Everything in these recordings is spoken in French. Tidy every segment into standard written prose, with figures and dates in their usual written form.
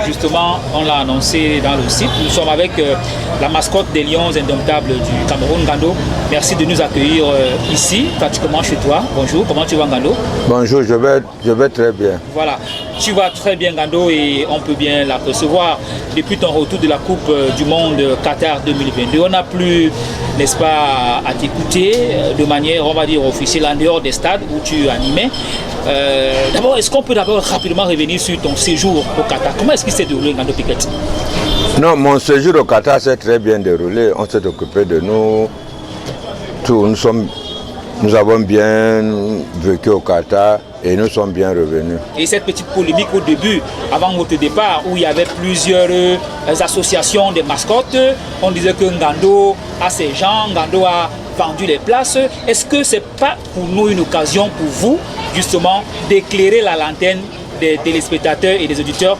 Justement, on l'a annoncé dans le site. Nous sommes avec la mascotte des Lions Indomptables du Cameroun, Ngando. Merci de nous accueillir ici, pratiquement chez toi. Bonjour, comment tu vas, Ngando? Bonjour, je vais très bien. Voilà, tu vas très bien, Ngando, et on peut bien l'apercevoir depuis ton retour de la Coupe du Monde Qatar 2022. On n'a plus, n'est-ce pas, à t'écouter de manière, on va dire, officielle en dehors des stades où tu animais. D'abord, est-ce qu'on peut d'abord rapidement revenir sur ton séjour au Qatar? Comment est-ce qu'il s'est déroulé, Ngando Piquet? Non, mon séjour au Qatar s'est très bien déroulé. On s'est occupé de nous. Nous avons bien vécu au Qatar et nous sommes bien revenus. Et cette petite polémique au début, avant votre départ, où il y avait plusieurs associations de mascottes, on disait que Ngando a ses gens, Ngando a vendu les places. Est-ce que ce n'est pas pour nous une occasion pour vous, justement, d'éclairer la lanterne des téléspectateurs et des auditeurs?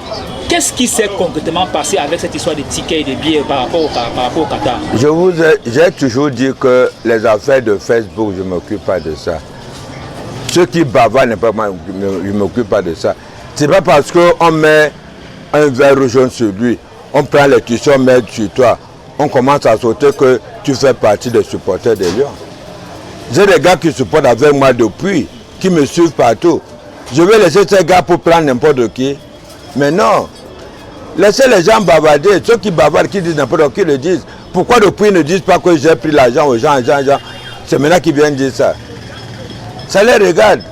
Qu'est-ce qui s'est concrètement passé avec cette histoire de tickets et de billets par rapport au Qatar? J'ai toujours dit que les affaires de Facebook, je ne m'occupe pas de ça. Ceux qui bavardent, je ne m'occupe pas de ça. Ce n'est pas parce qu'on met un verre jaune sur lui, on prend les tissus, on met sur toi, on commence à sauter que tu fais partie des supporters des Lions. J'ai des gars qui supportent avec moi depuis, qui me suivent partout. Je vais laisser ces gars pour prendre n'importe qui. Mais non, laissez les gens bavarder. Ceux qui bavardent, qui disent n'importe qui le disent. Pourquoi depuis ils ne disent pas que j'ai pris l'argent aux gens? C'est maintenant qu'ils viennent dire ça. Ça les regarde.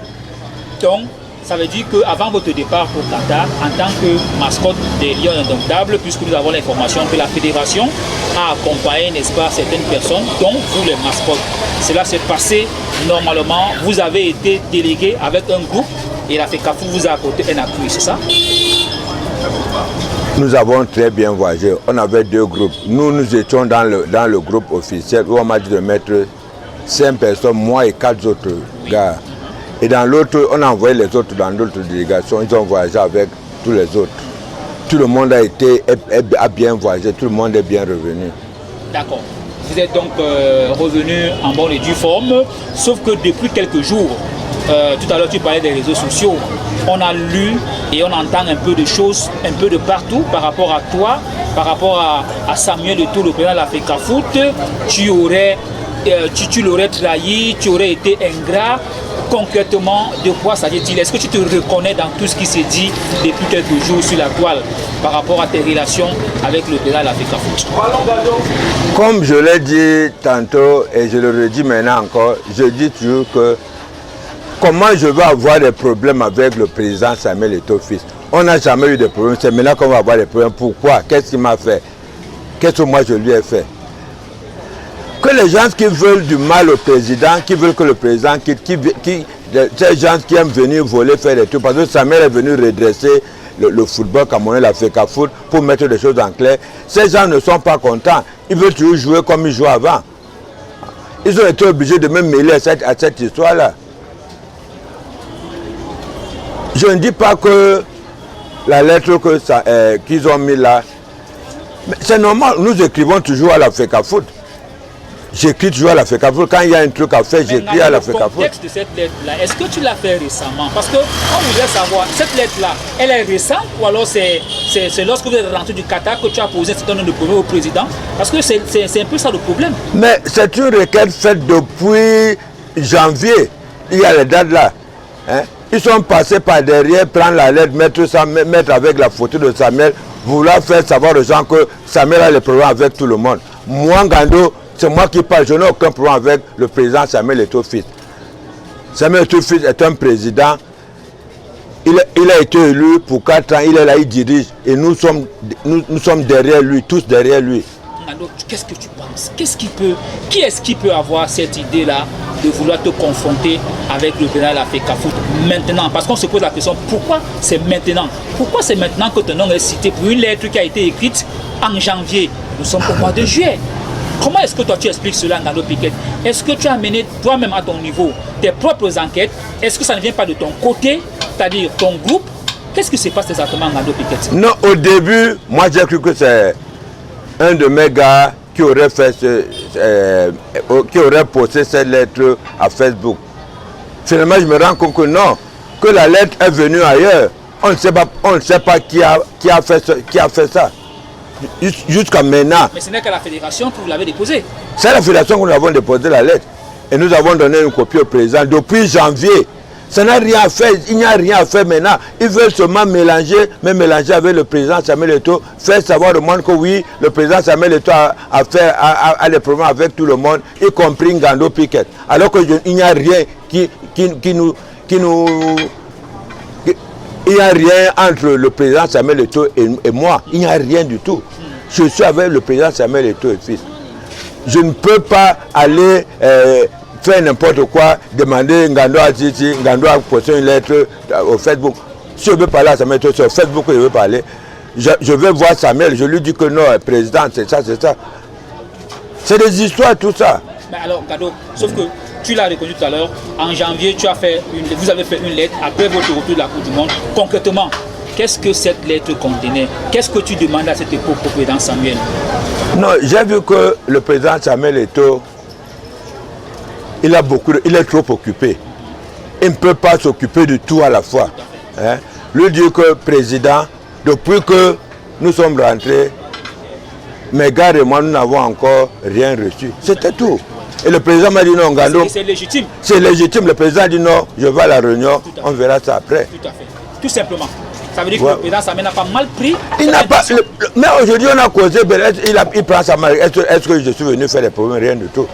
Donc, ça veut dire qu'avant votre départ au Qatar, en tant que mascotte des Lions Indomptables, puisque nous avons l'information que la fédération a accompagné, n'est-ce pas, certaines personnes, dont vous les mascottes. Cela s'est passé normalement. Vous avez été délégué avec un groupe et la FECAFOOT vous a apporté un appui, c'est ça? Nous avons très bien voyagé. On avait deux groupes. Nous étions dans le groupe officiel où on m'a dit de mettre 5 personnes, moi et 4 autres gars. Et dans l'autre, on a envoyé les autres dans d'autres délégations. Ils ont voyagé avec tous les autres. Tout le monde a bien voyagé, tout le monde est bien revenu. D'accord. Vous êtes donc revenu en bonne et due forme, sauf que depuis quelques jours, tout à l'heure tu parlais des réseaux sociaux, on a lu et on entend un peu de choses, un peu de partout par rapport à toi, par rapport à Samuel Eto'o, le président de la FECAFOOT. Tu l'aurais trahi, tu aurais été ingrat. Concrètement, de quoi s'agit-il? Est-ce que tu te reconnais dans tout ce qui s'est dit depuis quelques jours sur la toile par rapport à tes relations avec le président de la FECAFOOT? Comme je l'ai dit tantôt et je le redis maintenant encore, je dis toujours que comment je vais avoir des problèmes avec le président Samuel Eto'o fils? On n'a jamais eu de problème, c'est maintenant qu'on va avoir des problèmes. Pourquoi? Qu'est-ce qu'il m'a fait? Qu'est-ce que moi je lui ai fait? Que les gens qui veulent du mal au président, qui veulent que le président quitte, ces gens qui aiment venir voler, faire des trucs, parce que Samuel est venu redresser le football camerounais, la FECAFOOT, pour mettre des choses en clair. Ces gens ne sont pas contents. Ils veulent toujours jouer comme ils jouaient avant. Ils ont été obligés de me mêler à cette histoire-là. Je ne dis pas que la lettre qu'ils ont mis là, c'est normal, nous écrivons toujours à la FECAFOOT. J'écris toujours à la FECAFOOT. Quand il y a un truc à faire, j'écris à la FECAFOOT. Le contexte de cette lettre-là, est-ce que tu l'as fait récemment? Parce qu'on voudrait savoir, cette lettre-là, elle est récente ou alors c'est lorsque vous êtes rentré du Qatar que tu as posé un certain nombre de problèmes au président? Parce que c'est un peu ça le problème. Mais c'est une requête faite depuis janvier. Il y a les dates là. Hein? Ils sont passés par derrière, prendre la lettre, mettre avec la photo de Samuel, vouloir faire savoir aux gens que Samuel a les problèmes avec tout le monde. Moi, Ngando, c'est moi qui parle, je n'ai aucun problème avec le président Samuel Eto'o fils. Samuel Eto'o fils est un président, il a été élu pour 4 ans, il est là, il dirige, et nous sommes derrière lui, tous derrière lui. Alors, qu'est-ce que tu penses? Qui est-ce qui peut avoir cette idée-là de vouloir te confronter avec le président de la FECAFOOT maintenant? Parce qu'on se pose la question, pourquoi c'est maintenant? Pourquoi c'est maintenant que ton nom est cité pour une lettre qui a été écrite en janvier? Nous sommes au mois de juillet. Comment est-ce que toi tu expliques cela, Ngando Piquet? Est-ce que tu as mené toi-même à ton niveau tes propres enquêtes? Est-ce que ça ne vient pas de ton côté, c'est-à-dire ton groupe? Qu'est-ce qui se passe exactement, Ngando Piquet? Non, au début, moi j'ai cru que c'est un de mes gars qui aurait posté cette lettre à Facebook. Finalement, je me rends compte que non, que la lettre est venue ailleurs. On ne sait pas qui a fait ça. Jusqu'à maintenant. Mais ce n'est qu'à la fédération que vous l'avez déposé. C'est à la fédération que nous avons déposé la lettre. Et nous avons donné une copie au président depuis janvier. Ça n'a rien fait, il n'y a rien à faire maintenant. Ils veulent seulement mélanger avec le président Samuel Eto'o, faire savoir au monde que oui, le président Samuel Eto'o a des problèmes avec tout le monde, y compris Ngando Piquet. Alors qu'il n'y a rien il n'y a rien entre le président Samuel Eto'o et moi. Il n'y a rien du tout. Je suis avec le président Samuel Eto'o et fils. Je ne peux pas aller faire n'importe quoi, demander Ngando à Titi, Ngando a posté une lettre au Facebook. Si je veux parler à Samuel Eto'o, sur Facebook que je veux parler, je vais voir Samuel, je lui dis que non, président, c'est ça, c'est ça. C'est des histoires, tout ça. Mais alors, Ngando, sauf que tu l'as reconnu tout à l'heure, en janvier, vous avez fait une lettre après votre retour de la Coupe du Monde. Concrètement, qu'est-ce que cette lettre contenait? Qu'est-ce que tu demandes à cette époque au président Samuel? Non, j'ai vu que le président Samuel Eto'o, il est trop occupé. Il ne peut pas s'occuper de tout à la fois. Hein? Lui dire que président, depuis que nous sommes rentrés, mes gars et moi, nous n'avons encore rien reçu. C'était tout. Et le président m'a dit non, Ngando. C'est légitime. C'est légitime. Le président a dit non, je vais à la réunion, on verra ça après. Tout à fait. Tout simplement. Ça veut dire que le président Samuel n'a pas mal pris. Il n'a pas. Mais aujourd'hui, on a causé, il prend sa main. Est-ce que je suis venu faire des problèmes? Rien du tout.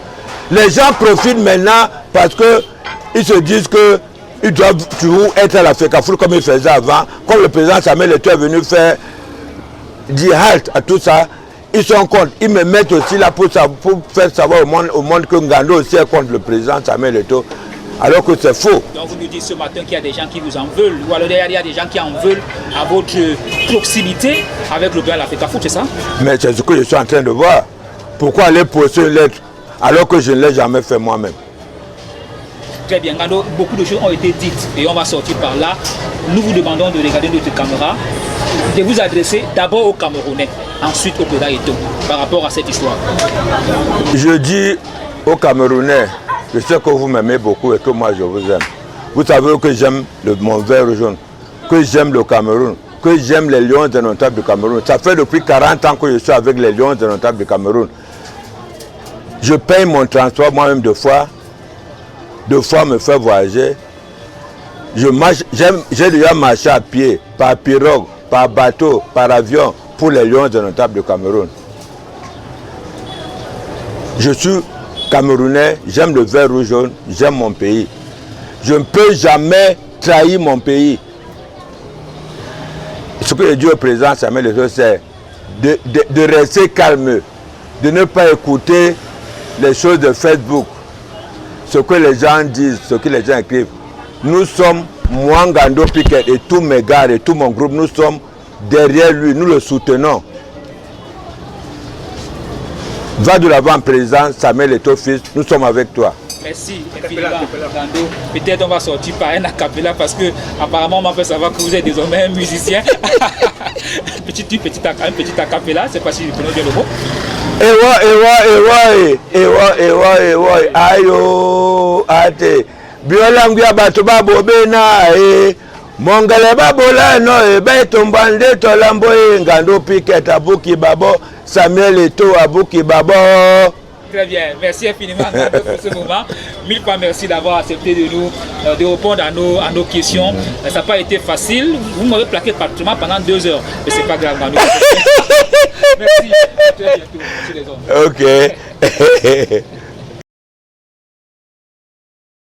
Les gens profitent maintenant parce qu'ils se disent qu'ils doivent toujours être à la FECAFOOT comme ils faisaient avant. Comme le président Samuel Eto'o est venu dire halt à tout ça, ils sont contre. Ils me mettent aussi là pour faire savoir au monde que Ngando aussi est contre le président Samuel Eto'o. Alors que c'est faux. Donc vous nous dites ce matin qu'il y a des gens qui vous en veulent, ou alors il y a des gens qui en veulent à votre proximité avec le président de la FECAFOOT, c'est ça? Mais c'est ce que je suis en train de voir. Pourquoi aller poster une lettre alors que je ne l'ai jamais fait moi-même? Très bien, Ngando, beaucoup de choses ont été dites et on va sortir par là. Nous vous demandons de regarder notre caméra, de vous adresser d'abord aux Camerounais, ensuite au président Eto'o, par rapport à cette histoire. Je dis aux Camerounais, je sais que vous m'aimez beaucoup et que moi je vous aime. Vous savez que j'aime mon vert jaune, que j'aime le Cameroun, que j'aime les Lions indomptables du Cameroun. Ça fait depuis 40 ans que je suis avec les Lions indomptables du Cameroun. Je paye mon transport moi-même deux fois me faire voyager. J'ai déjà marché à pied, par pirogue, par bateau, par avion pour les Lions indomptables du Cameroun. Je suis Camerounais, j'aime le vert rouge jaune, j'aime mon pays. Je ne peux jamais trahir mon pays. Ce que je dis au président Samuel Eto'o, c'est de rester calme, de ne pas écouter les choses de Facebook, ce que les gens disent, ce que les gens écrivent. Nous sommes, moi, Ngando Piquet et tous mes gars et tout mon groupe, nous sommes derrière lui, nous le soutenons. Va de l'avant, président Samuel Eto'o fils, nous sommes avec toi. Merci infiniment, Ngando. Peut-être on va sortir par un acapella parce que apparemment on m'a fait savoir que vous êtes désormais un musicien. un petit acapella, c'est pas si je connais bien le mot. Ewa, ayo, ate. Biolanguya bato babobena, Mongale babola no, betombande tolambo, Ngando Piquet, Abouki Babo, Samuel Eto'o, Abouki Babo. Très bien, merci infiniment pour ce moment. Mille fois merci d'avoir accepté de répondre à nos questions. Ça n'a pas été facile. Vous m'avez plaqué pratiquement pendant 2 heures. Mais c'est pas grave. Merci. À très bientôt. Merci les hommes. Ok.